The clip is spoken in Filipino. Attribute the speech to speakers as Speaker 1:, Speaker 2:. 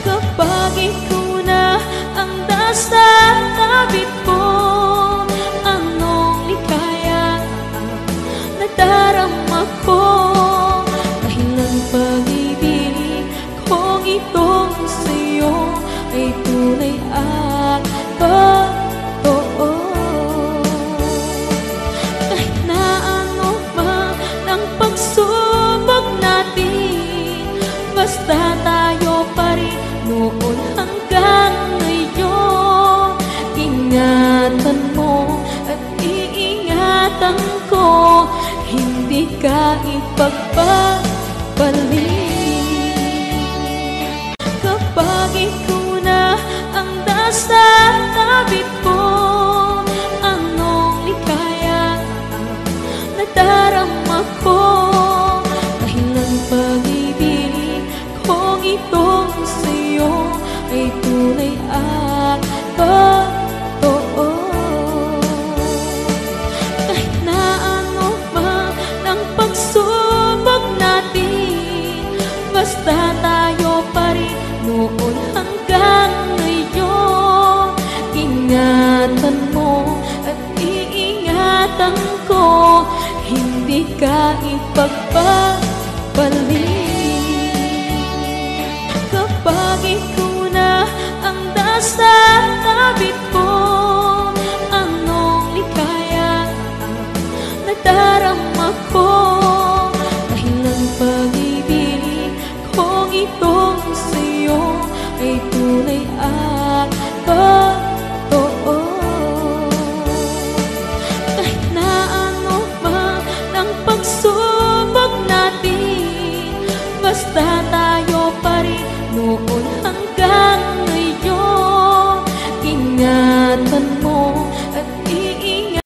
Speaker 1: Kapag ikaw na ang nasa tabi ko, anong likaya ang nadarama ko. Dahil ang pag-ibig kong itong sa'yo ay tunay at totoo. Kahit na ano man ang pagsubok natin, basta tayo pa rin noon hanggang ngayon. Ingatan mo at iingatan ko, hindi ka ipagpapalik. Kapag ikaw na ang nasa tabi ko, anong likaya ang nadarama ko. Dahil ang pag-ibig kong itong sa'yo ay tunay at totoo. Kahit na ano man ang pagsubok natin, basta tayo pa rin noon hanggang ngayon. Ingatan mo at iingatan ko, hindi ka ipagpapalik. Kapag ikaw na ang nasa tabi ko, anong likaya ang nadarama ko. Dahil ang pag-ibig kong itong sa'yo ay tunay at totoo. Kahit na ano man ang pagsubok natin, basta tayo pa rin noon hanggang